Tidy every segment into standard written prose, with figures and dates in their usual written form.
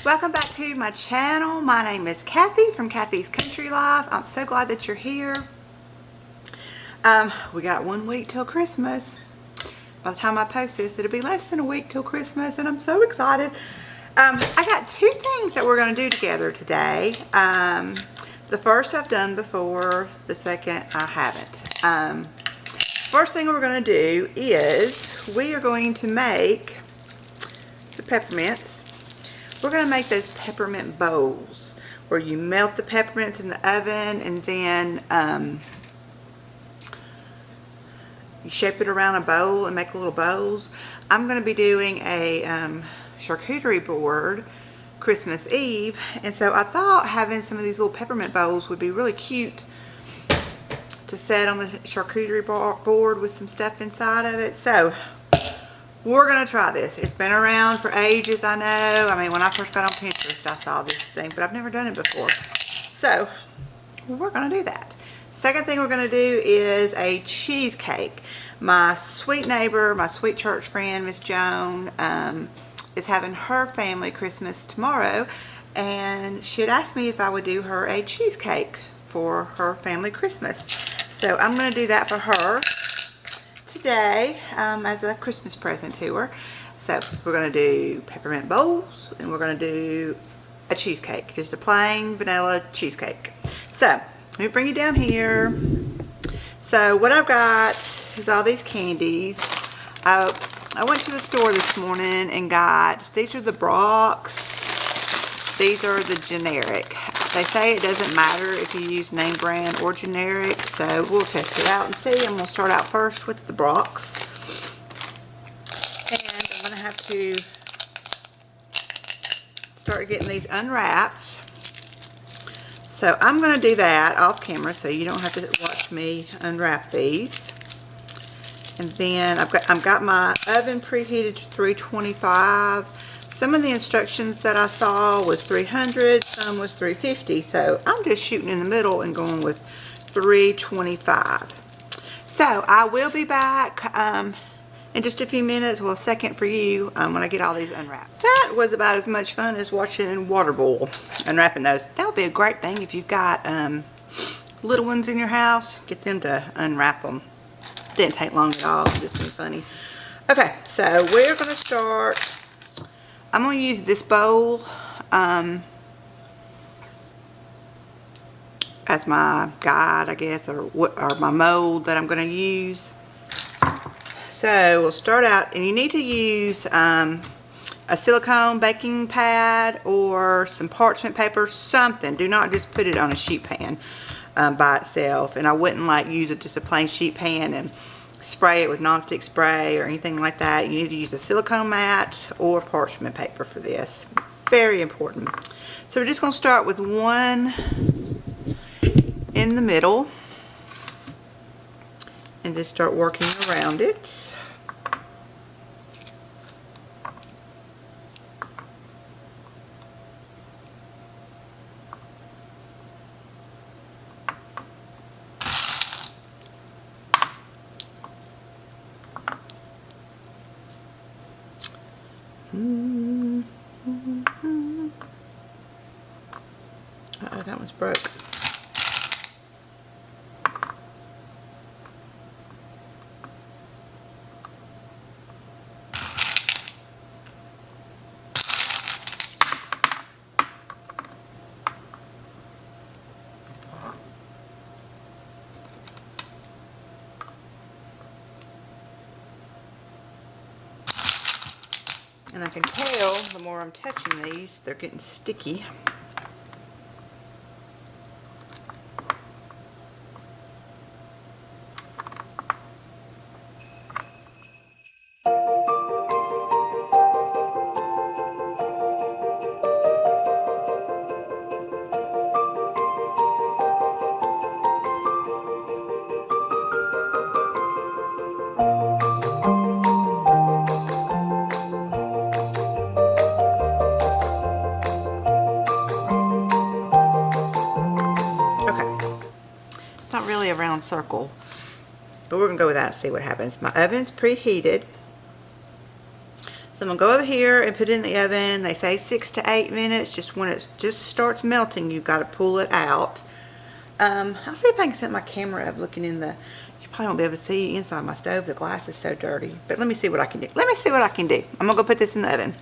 Welcome back to my channel. My name is Kathy from Kathy's Country Life. I'm so glad that you're here. We got 1 week till Christmas. By the time I post this, it'll be less than a week till Christmas, and I'm so excited. I got 2 things that we're going to do together today. The first I've done before, the second I haven't. First thing we're going to do is we are going to make the peppermints. We're going to make those peppermint bowls where you melt the peppermints in the oven and then you shape it around a bowl and make little bowls. I'm going to be doing a charcuterie board Christmas Eve, and so I thought having some of these little peppermint bowls would be really cute to set on the charcuterie board with some stuff inside of it. So we're going to try this. It's been around for ages, I know. I mean, when I first got on Pinterest, I saw this thing, but I've never done it before. So we're going to do that. Second thing we're going to do is a cheesecake. My sweet neighbor, my sweet church friend, Miss Joan, is having her family Christmas tomorrow, and she had asked me if I would do her a cheesecake for her family Christmas. So I'm going to do that for her today as a Christmas present to her. So we're going to do peppermint bowls, and we're going to do a cheesecake, just a plain vanilla cheesecake. So let me bring you down here. So what I've got is all these candies. I went to the store this morning and got, these are the Brocks. These are the generic. They say it doesn't matter if you use name brand or generic, so we'll test it out and see. I'm going to start out first with the Brocks. And I'm going to have to start getting these unwrapped. So I'm going to do that off camera so you don't have to watch me unwrap these. And then I've got my oven preheated to 325. Some of the instructions that I saw was 300, some was 350. So I'm just shooting in the middle and going with 325. So I will be back in just a few minutes, well, a second for you, when I get all these unwrapped. That was about as much fun as watching water boil, unwrapping those. That would be a great thing if you've got little ones in your house. Get them to unwrap them. Didn't take long at all, just been funny. Okay, so we're going to start. I'm going to use this bowl as my guide, I guess, or my mold that I'm going to use. So we'll start out, and you need to use a silicone baking pad or some parchment paper, something. Do not just put it on a sheet pan by itself. And I wouldn't use it just a plain sheet pan and spray it with nonstick spray or anything like that. You need to use a silicone mat or parchment paper for this. Very important. So we're just going to start with one in the middle and just start working around it. Uh-oh, that one's broke. And I can tell the more I'm touching these, they're getting sticky. Really a round circle, but we're gonna go with that and see what happens. My oven's preheated, So I'm gonna go over here and put it in the oven. They say 6 to 8 minutes. Just when it just starts melting, you've got to pull it out. I'll see if I can set my camera up looking in the, you probably won't be able to see inside my stove. The glass is so dirty. But let me see what I can do. Let me see what I can do. I'm gonna go put this in the oven.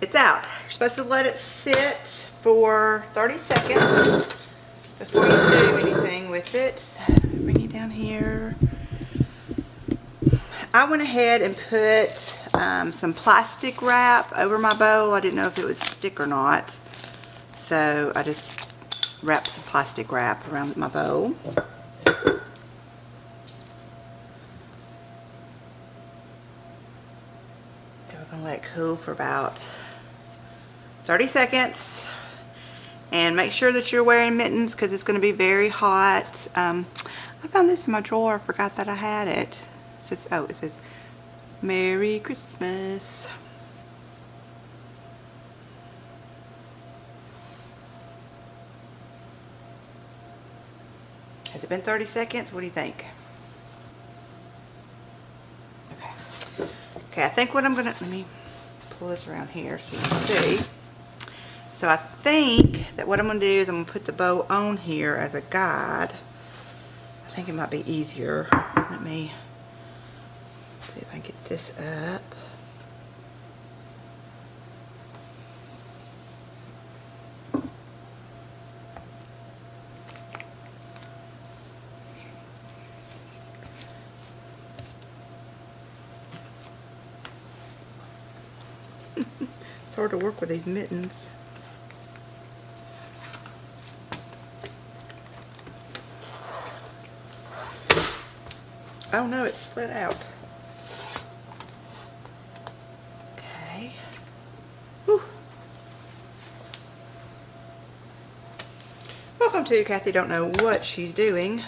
It's out. You're supposed to let it sit for 30 seconds before you do anything with it. So, bring it down here. I went ahead and put some plastic wrap over my bowl. I didn't know if it would stick or not. So I just wrapped some plastic wrap around my bowl. So we're going to let it cool for about 30 seconds, and make sure that you're wearing mittens because it's going to be very hot. I found this in my drawer. I forgot that I had it. It says Merry Christmas. Has it been 30 seconds? What do you think? Okay, I think what I'm gonna, let me pull this around here so you can see. So I think that what I'm going to do is I'm going to put the bowl on here as a guide. I think it might be easier. Let me see if I can get this up. It's hard to work with these mittens. Oh no, it slid out. Okay. Whew. Welcome to Kathy Don't Know What She's Doing.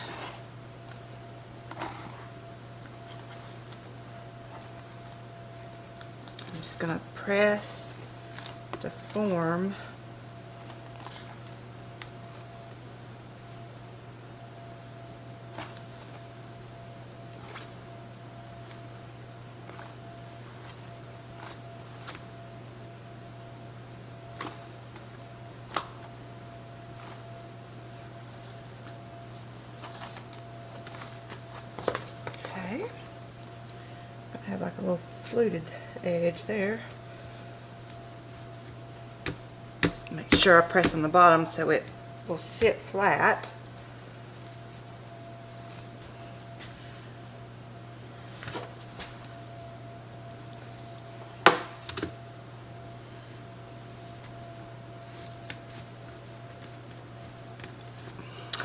I'm just going to press the form. Have like a little fluted edge there. Make sure I press on the bottom so it will sit flat.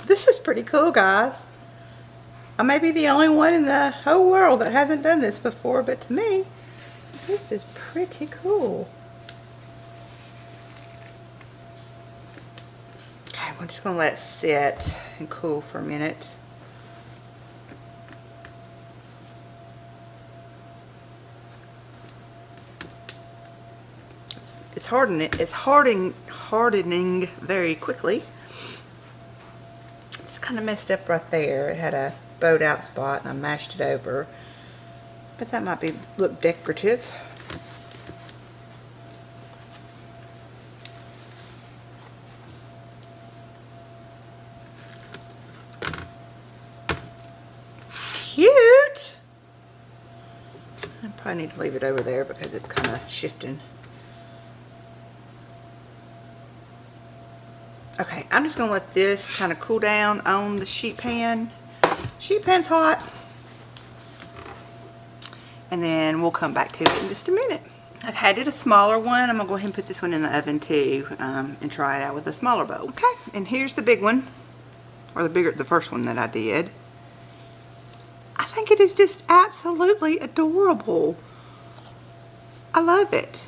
This is pretty cool, guys. I may be the only one in the whole world that hasn't done this before, but to me, this is pretty cool. Okay, I'm just going to let it sit and cool for a minute. It's hardening very quickly. It's kind of messed up right there. It had a bowed out spot and I mashed it over, but that might look decorative. Cute. I probably need to leave it over there because it's kind of shifting. Okay, I'm just going to let this kind of cool down on the sheet pan. Sheet pan's hot. And then we'll come back to it in just a minute. Okay, I did a smaller one. I'm going to go ahead and put this one in the oven too, and try it out with a smaller bowl. Okay, and here's the big one, or the first one that I did. I think it is just absolutely adorable. I love it.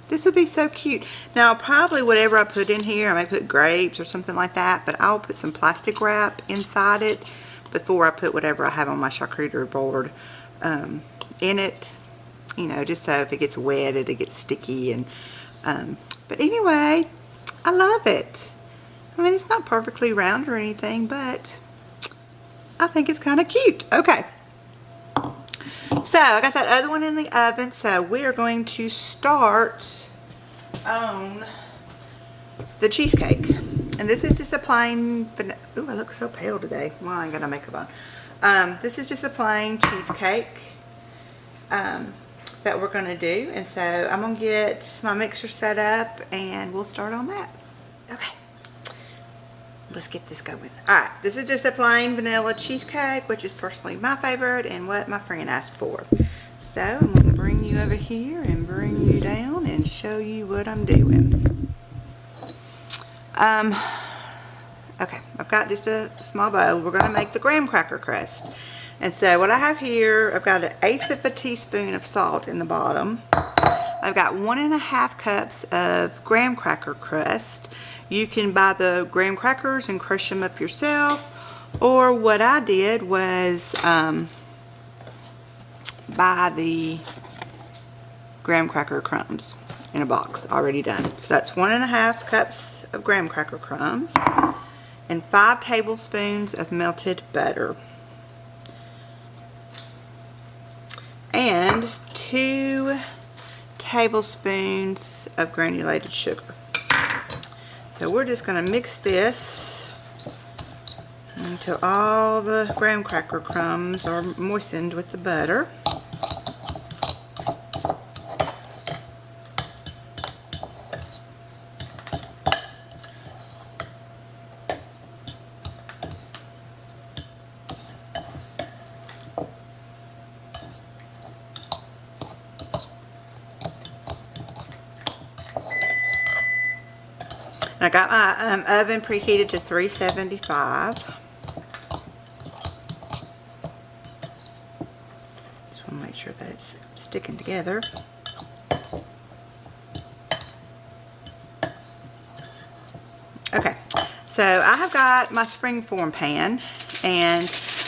This would be so cute. Now, probably whatever I put in here, I may put grapes or something like that, but I'll put some plastic wrap inside it before I put whatever I have on my charcuterie board in it. You know, just so if it gets wet, it gets sticky. And but anyway, I love it. I mean, it's not perfectly round or anything, but I think it's kind of cute. Okay. So, I got that other one in the oven, so we are going to start on the cheesecake. And this is just a plain, ooh, I look so pale today. Well, I ain't got no makeup on. This is just a plain cheesecake that we're going to do. And so, I'm going to get my mixer set up and we'll start on that. Okay. Let's get this going. Alright, this is just a plain vanilla cheesecake, which is personally my favorite and what my friend asked for. So, I'm going to bring you over here and bring you down and show you what I'm doing. Okay, I've got just a small bowl. We're going to make the graham cracker crust. And so, what I have here, I've got 1/8 of a teaspoon of salt in the bottom. I've got 1½ cups of graham cracker crust. You can buy the graham crackers and crush them up yourself, or what I did was buy the graham cracker crumbs in a box already done. So that's 1½ cups of graham cracker crumbs and 5 tablespoons of melted butter and 2 tablespoons of granulated sugar. So we're just going to mix this until all the graham cracker crumbs are moistened with the butter. I got my oven preheated to 375. Just want to make sure that it's sticking together. Okay, so I have got my springform pan and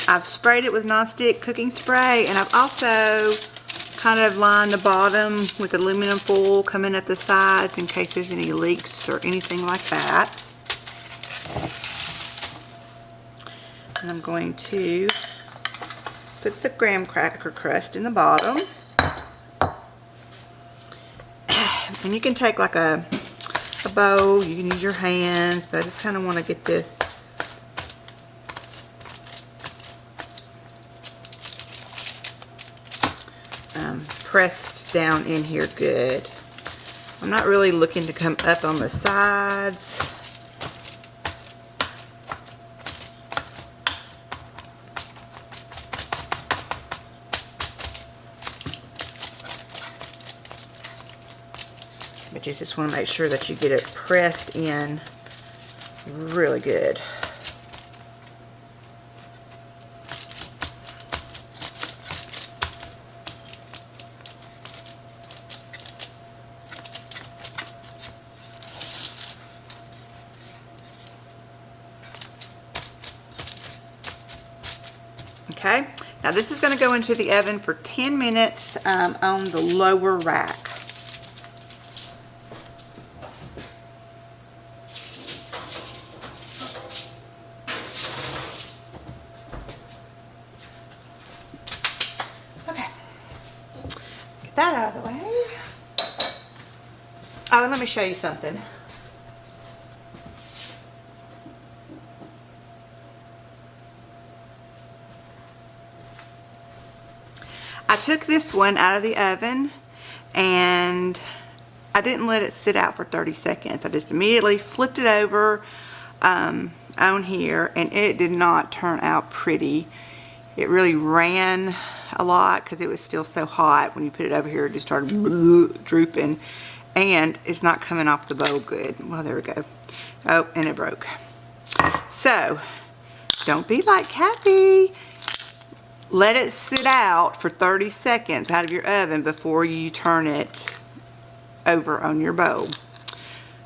I've sprayed it with nonstick cooking spray, and I've also kind of line the bottom with aluminum foil coming at the sides in case there's any leaks or anything like that. And I'm going to put the graham cracker crust in the bottom. And you can take like a bowl, you can use your hands, but I just kind of want to get this pressed down in here good. I'm not really looking to come up on the sides. But you just want to make sure that you get it pressed in really good. Okay, now this is going to go into the oven for 10 minutes on the lower rack. Okay, get that out of the way. Oh, and let me show you something. I took this one out of the oven and I didn't let it sit out for 30 seconds. I just immediately flipped it over on here, and it did not turn out pretty. It really ran a lot because it was still so hot. When you put it over here, it just started drooping, and it's not coming off the bowl good. Well, there we go. Oh, and it broke. So, don't be like Kathy. let it sit out for 30 seconds out of your oven before you turn it over on your bowl.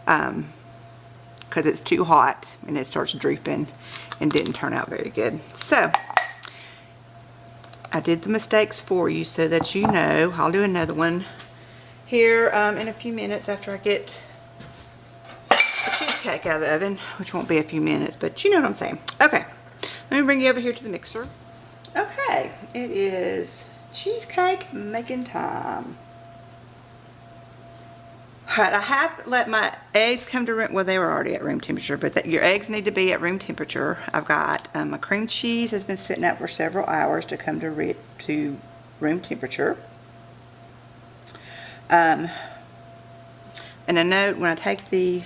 Because it's too hot and it starts drooping and didn't turn out very good. So I did the mistakes for you so that you know. I'll do another one here in a few minutes after I get the cheesecake out of the oven, which won't be a few minutes, but you know what I'm saying. Okay, let me bring you over here to the mixer. Okay, it is cheesecake making time. Alright, I have let my eggs come to room, well they were already at room temperature, but your eggs need to be at room temperature. I've got my cream cheese has been sitting out for several hours to come to room temperature. And I know when I take the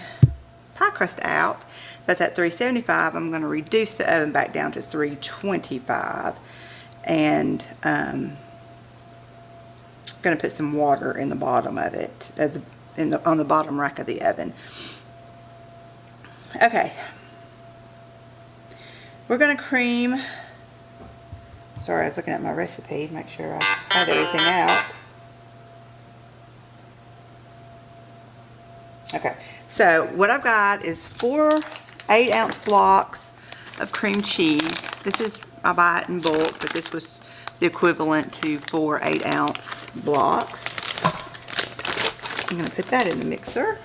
pie crust out, that's at 375, I'm going to reduce the oven back down to 325. And I'm going to put some water in the bottom of it, on the bottom rack of the oven. Okay, we're going to cream. Sorry, I was looking at my recipe, make sure I had everything out. Okay, so what I've got is 4 8-ounce blocks of cream cheese. This is, I buy it in bulk, but this was the equivalent to 4 8-ounce blocks. I'm going to put that in the mixer.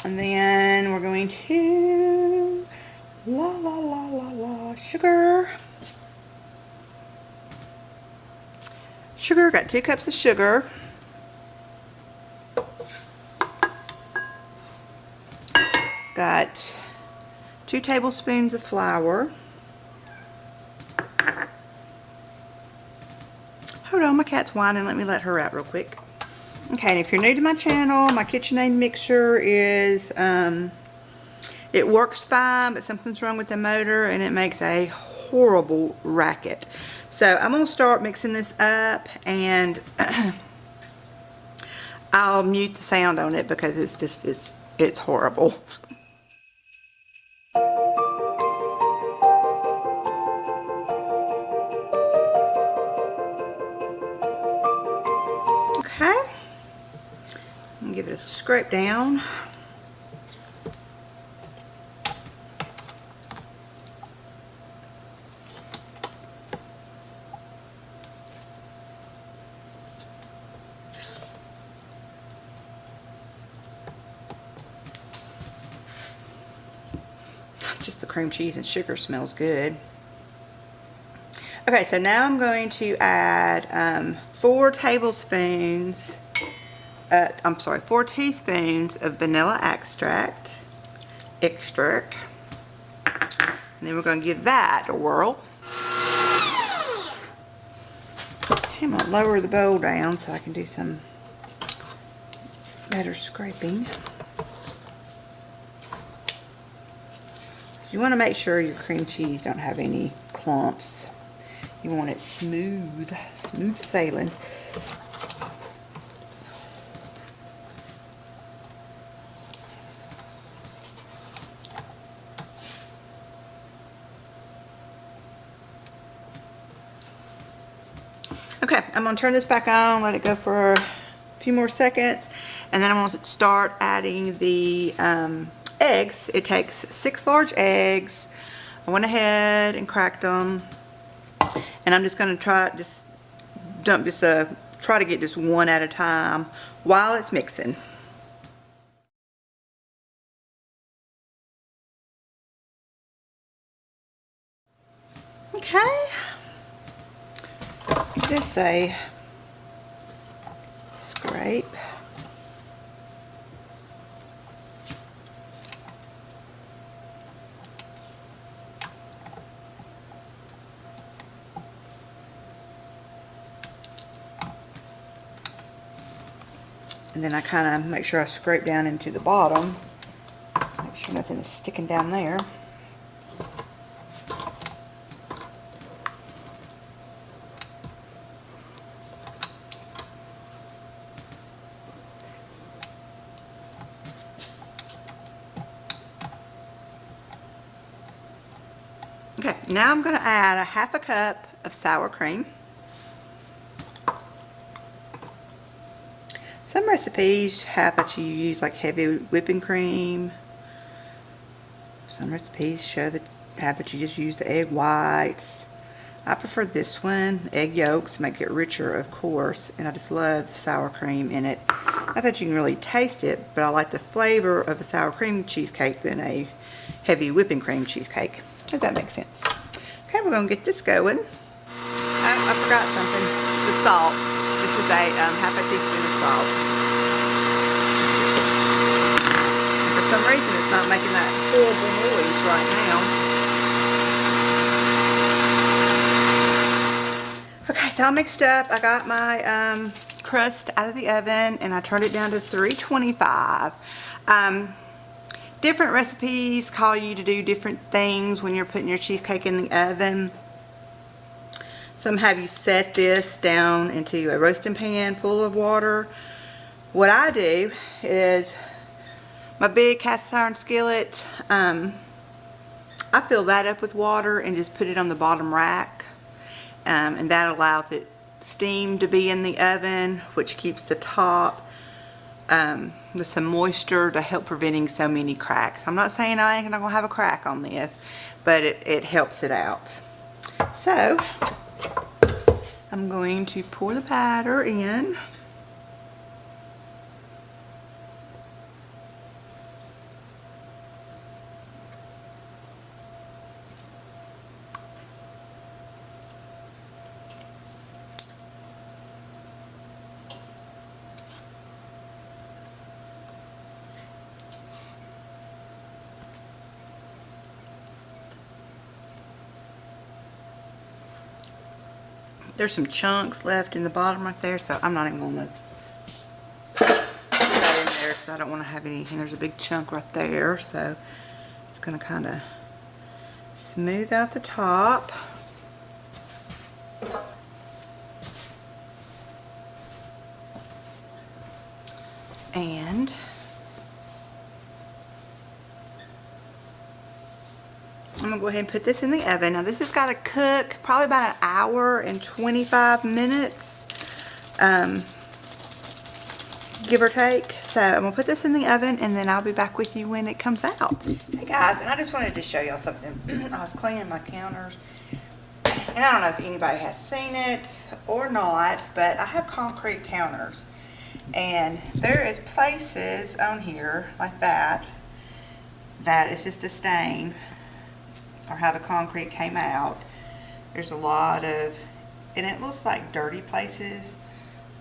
And then we're going to sugar. Sugar, got 2 cups of sugar. Got 2 tablespoons of flour. Hold on, my cat's whining. Let me let her out real quick. Okay, and if you're new to my channel, my KitchenAid mixer is, it works fine, but something's wrong with the motor and it makes a horrible racket. So I'm going to start mixing this up, and I'll mute the sound on it because it's just, it's horrible. Okay, and give it a scrape down. Just the cream cheese and sugar smells good. Okay, so now I'm going to add 4 tablespoons, 4 teaspoons of vanilla extract. And then we're going to give that a whirl. Okay, I'm going to lower the bowl down so I can do some better scraping. You want to make sure your cream cheese don't have any clumps. You want it smooth sailing. Okay, I'm going to turn this back on, let it go for a few more seconds, and then I'm going to start adding the eggs. It takes 6 large eggs. I went ahead and cracked them, and I'm just going to try try to get just one at a time while it's mixing. Okay, let's give this a scrape. And then I kind of make sure I scrape down into the bottom. Make sure nothing is sticking down there. Okay, now I'm going to add a half a cup of sour cream. Some recipes have that you use like heavy whipping cream. Some recipes have that you just use the egg whites. I prefer this one, egg yolks, make it richer, of course, and I just love the sour cream in it. Not that you can really taste it, but I like the flavor of a sour cream cheesecake than a heavy whipping cream cheesecake, if that makes sense. Okay, we're going to get this going. I forgot something, the salt. This is a half a teaspoon of salt. And for some reason, it's not making that horrible noise right now. Okay, it's all mixed up. I got my crust out of the oven and I turned it down to 325. Different recipes call you to do different things when you're putting your cheesecake in the oven. Some have you set this down into a roasting pan full of water. What I do is my big cast iron skillet, I fill that up with water and just put it on the bottom rack. And that allows it steam to be in the oven, which keeps the top with some moisture to help preventing so many cracks. I'm not saying I ain't gonna have a crack on this, but it helps it out. So I'm going to pour the batter in. There's some chunks left in the bottom right there, so I'm not even going to put that in there because I don't want to have anything. There's a big chunk right there, so it's going to kind of smooth out the top. And I'm going to go ahead and put this in the oven. Now this has got to cook probably about 1 hour and 25 minutes, give or take. So I'm going to put this in the oven and then I'll be back with you when it comes out. Hey guys, and I just wanted to show y'all something. I was cleaning my counters and I don't know if anybody has seen it or not, but I have concrete counters and there is places on here like that is just a stain, or how the concrete came out. There's a lot of, and it looks like dirty places,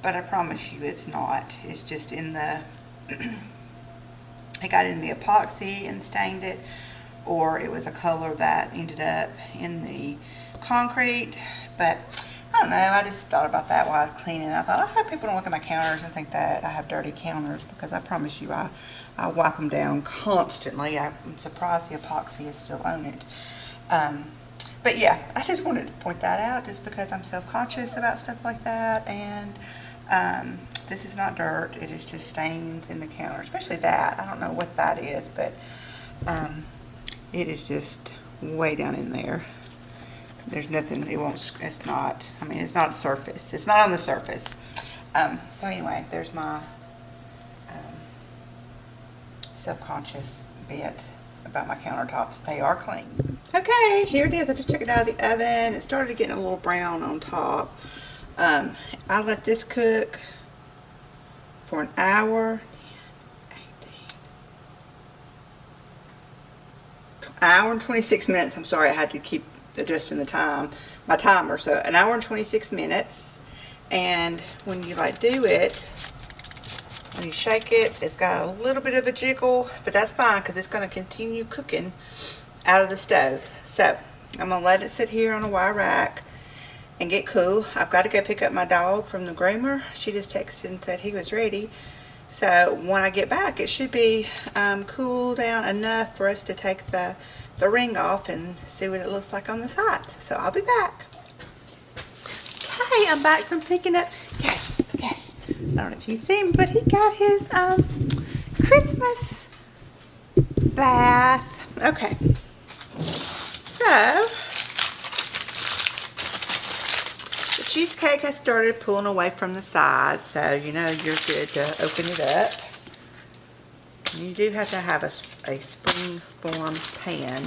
but I promise you it's not. It's just in the, it got in the epoxy and stained it, or it was a color that ended up in the concrete. But I don't know, I just thought about that while I was cleaning. I thought, I hope people don't look at my counters and think that I have dirty counters, because I promise you I wipe them down constantly. I'm surprised the epoxy is still on it. But yeah, I just wanted to point that out just because I'm self-conscious about stuff like that. And this is not dirt, it is just stains in the counter, especially that. I don't know what that is, but it is just way down in there. There's nothing, it's not, I mean, it's not surface. It's not on the surface. So anyway, there's my self-conscious bit about my countertops. They are clean. Okay, here it is. I just took it out of the oven. It started getting a little brown on top. I let this cook for 1 hour. 1 hour and 26 minutes. I'm sorry, I had to keep adjusting the time, my timer. So 1 hour and 26 minutes. And when you like do it, when you shake it, it's got a little bit of a jiggle, but that's fine because it's going to continue cooking out of the stove. So I'm going to let it sit here on a wire rack and get cool. I've got to go pick up my dog from the groomer. She just texted and said he was ready. So when I get back, it should be cooled down enough for us to take the ring off and see what it looks like on the sides. So I'll be back. Okay, I'm back from picking up Cash. I don't know if you've seen him, but he got his Christmas bath. Okay, so cheesecake has started pulling away from the side, so you know you're good to open it up. You do have to have a spring form pan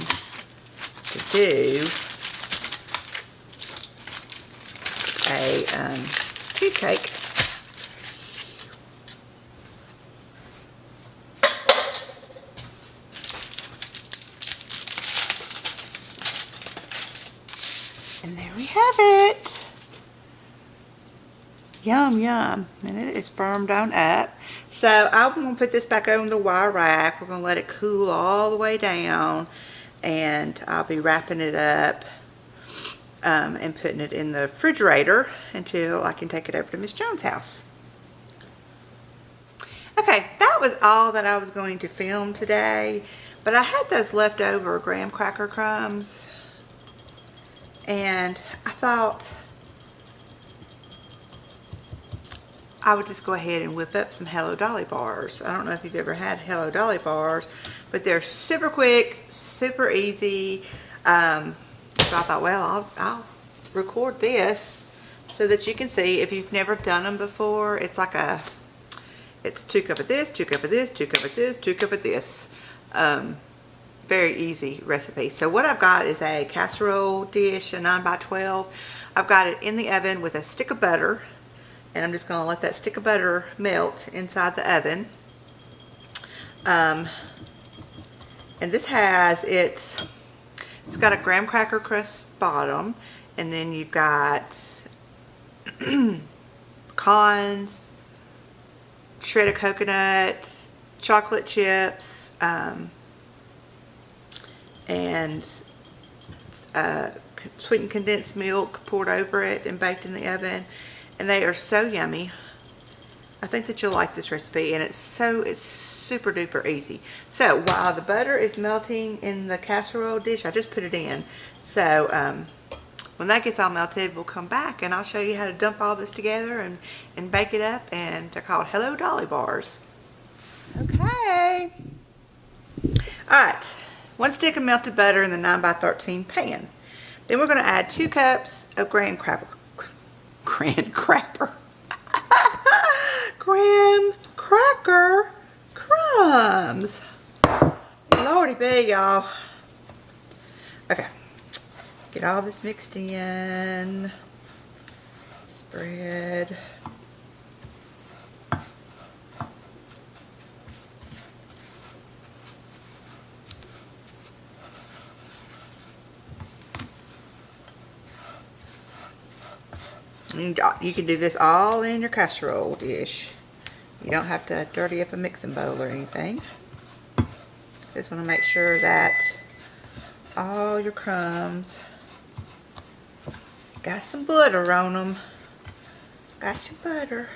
to do a cheesecake. And there we have it. Yum, yum. And it is firmed on up. So I'm going to put this back on the wire rack. We're going to let it cool all the way down. And I'll be wrapping it up and putting it in the refrigerator until I can take it over to Miss Jones' house. Okay, that was all that I was going to film today. But I had those leftover graham cracker crumbs. And I thought I would just go ahead and whip up some Hello Dolly bars. I don't know if you've ever had Hello Dolly bars, but they're super quick, super easy. So I thought, well, I'll record this so that you can see. If you've never done them before, it's like it's 2 cups of this, 2 cups of this, 2 cups of this, 2 cups of this. Very easy recipe. So what I've got is a casserole dish, a 9x12. I've got it in the oven with a stick of butter, and I'm just going to let that stick of butter melt inside the oven. And this has it's got a graham cracker crust bottom, and then you've got pecans, shredded coconut, chocolate chips, and sweetened condensed milk poured over it and baked in the oven, and they are so yummy. I think that you'll like this recipe, and it's super duper easy. So while the butter is melting in the casserole dish, I just put it in. So when that gets all melted, we'll come back and I'll show you how to dump all this together and bake it up, and they're called Hello Dolly bars. Okay. Alright. 1 stick of melted butter in the 9x13 pan. Then we're going to add 2 cups of graham cracker crumbs. Lordy be, y'all. Okay. Get all this mixed in. Spread. You can do this all in your casserole dish. You don't have to dirty up a mixing bowl or anything. Just want to make sure that all your crumbs got some butter on them. Got your butter.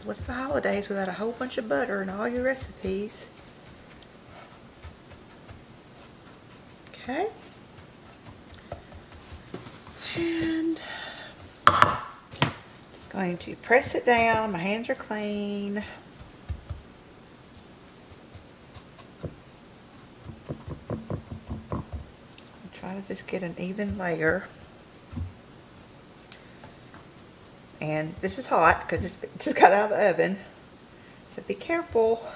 What's the holidays without a whole bunch of butter in all your recipes? Okay. And just going to press it down. My hands are clean. Try to just get an even layer. And this is hot because it's just got out of the oven. So be careful.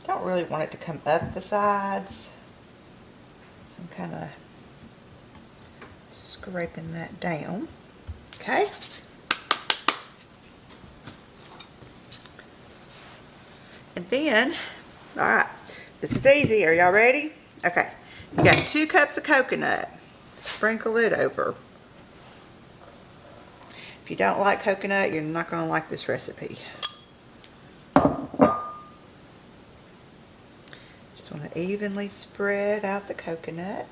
Don't really want it to come up the sides. So I'm kind of scraping that down. Okay. And then, alright, this is easy. Are y'all ready? Okay. You got 2 cups of coconut. Sprinkle it over. If you don't like coconut, you're not going to like this recipe. Just want to evenly spread out the coconut.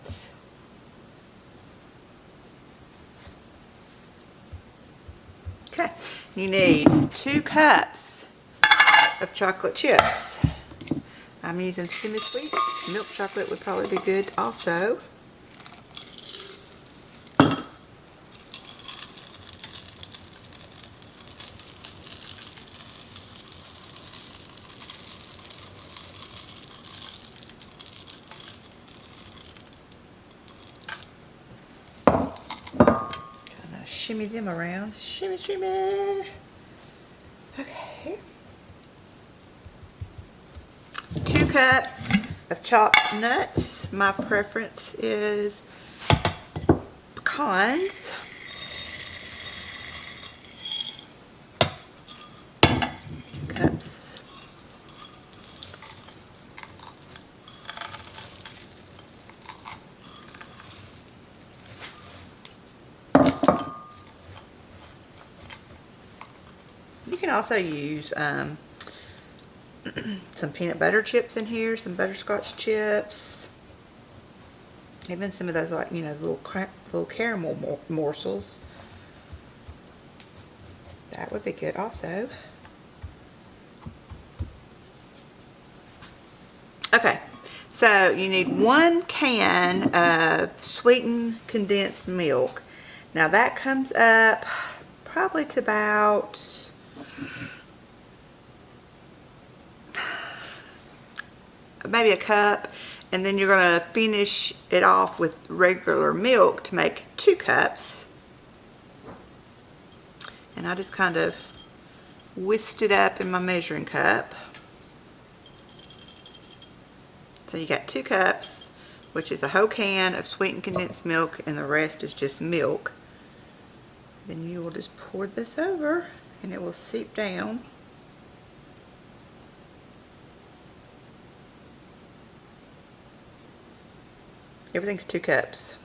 Okay, you need 2 cups of chocolate chips. I'm using semi-sweet. Milk chocolate would probably be good also. shimmy them around. Shimmy, shimmy. Okay. 2 cups of chopped nuts. My preference is pecans. Cups. You can also use some peanut butter chips in here, some butterscotch chips, even some of those, like, you know, little caramel morsels. That would be good also. Okay, so you need 1 can of sweetened condensed milk. Now that comes up probably to about maybe a cup, and then you're going to finish it off with regular milk to make 2 cups. And I just kind of whisked it up in my measuring cup. So you got 2 cups, which is a whole can of sweetened condensed milk, and the rest is just milk. Then you will just pour this over and it will seep down. Everything's 2 cups.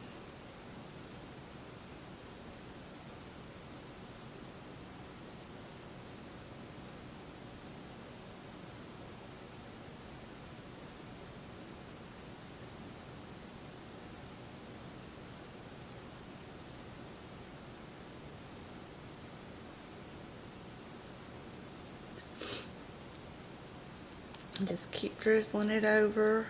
And just keep drizzling it over.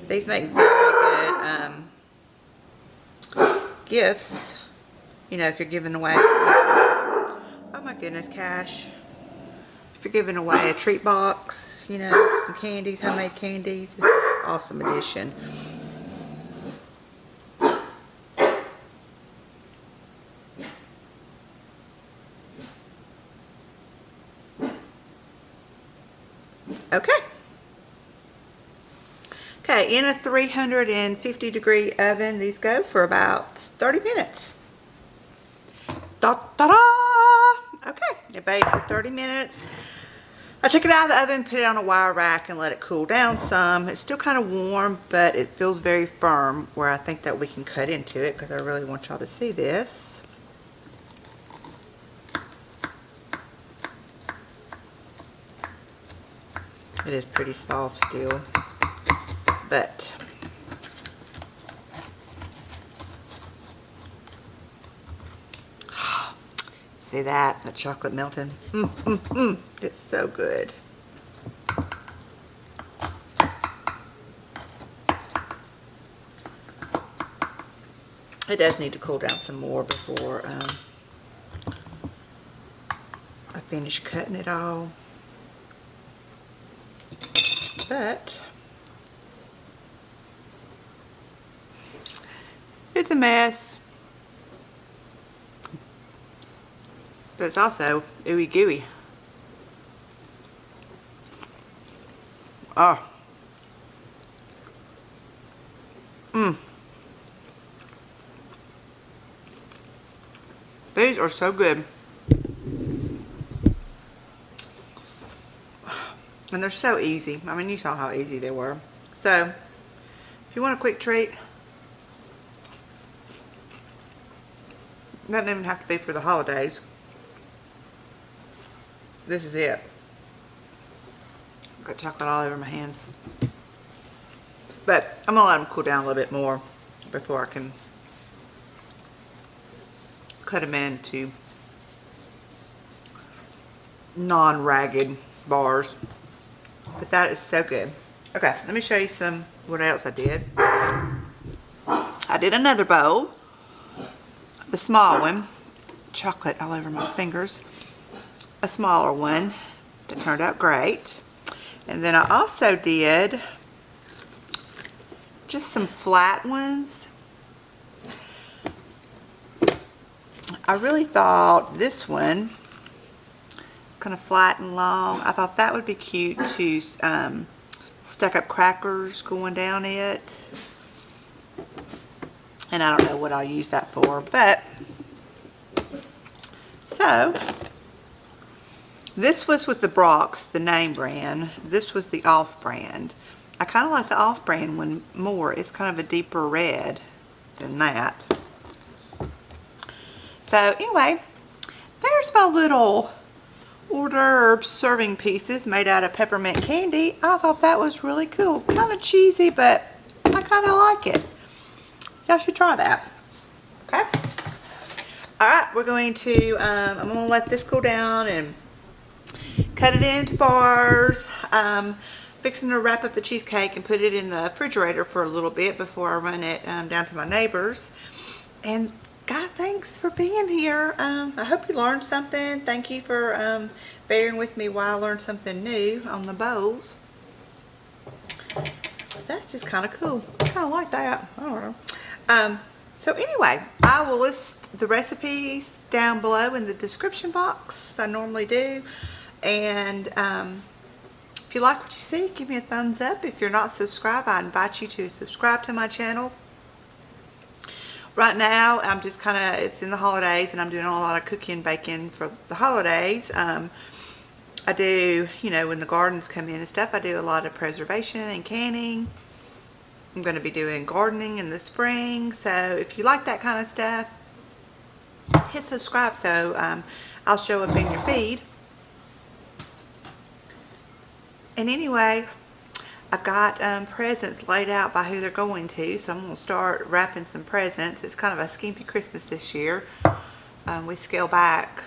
These make very good gifts, you know, if you're giving away, oh my goodness, Cash. If you're giving away a treat box, you know, some candies, homemade candies, this is an awesome addition. Okay. Okay, in a 350-degree oven, these go for about 30 minutes. Da-da-da! Okay, it baked for 30 minutes. I took it out of the oven, put it on a wire rack, and let it cool down some. It's still kind of warm, but it feels very firm, where I think that we can cut into it, because I really want y'all to see this. It is pretty soft still, but see that chocolate melting? It's so good. It does need to cool down some more before I finish cutting it all. But it's a mess. But it's also ooey gooey. Oh. These are so good. And they're so easy. I mean, you saw how easy they were. So, if you want a quick treat, doesn't even have to be for the holidays. This is it. I've got chocolate all over my hands. But I'm going to let them cool down a little bit more before I can cut them into non-ragged bars. But that is so good. Okay, let me show you what else I did. I did another bowl. The small one. Chocolate all over my fingers. a smaller one that turned out great. And then I also did just some flat ones. I really thought this one, kind of flat and long, I thought that would be cute to stuck up crackers going down it. And I don't know what I'll use that for, but so this was with the Brock's, the name brand. This was the off brand. I kind of like the off brand one more. It's kind of a deeper red than that. So anyway, there's my little hors d'oeuvre serving pieces made out of peppermint candy. I thought that was really cool. Kind of cheesy, but I kind of like it. Y'all should try that. Okay. All right, we're going to, I'm going to let this cool down and cut it into bars. Fixing to wrap up the cheesecake and put it in the refrigerator for a little bit before I run it down to my neighbors. And guys, thanks for being here. I hope you learned something. Thank you for bearing with me while I learned something new on the bowls. That's just kind of cool. I kind of like that. I don't know. So anyway, I will list the recipes down below in the description box. I normally do. And if you like what you see, give me a thumbs up. If you're not subscribed, I invite you to subscribe to my channel. Right now, I'm just kind of, it's in the holidays, and I'm doing a lot of cooking and baking for the holidays. I do, you know, when the gardens come in and stuff, I do a lot of preservation and canning. I'm going to be doing gardening in the spring. So if you like that kind of stuff, hit subscribe so I'll show up in your feed. And anyway, I've got presents laid out by who they're going to, so I'm going to start wrapping some presents. It's kind of a skimpy Christmas this year. We scale back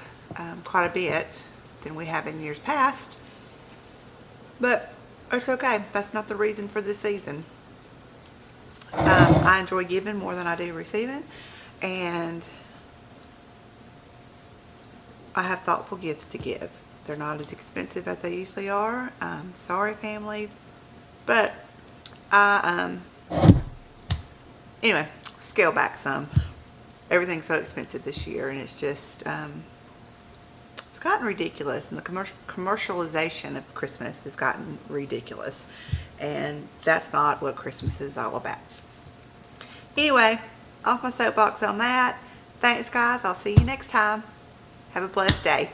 quite a bit than we have in years past, but it's okay. That's not the reason for this season. I enjoy giving more than I do receiving, and I have thoughtful gifts to give. They're not as expensive as they usually are. Sorry, family. But anyway, scale back some. Everything's so expensive this year, and it's just, it's gotten ridiculous. And the commercialization of Christmas has gotten ridiculous. And that's not what Christmas is all about. Anyway, off my soapbox on that. Thanks, guys. I'll see you next time. Have a blessed day.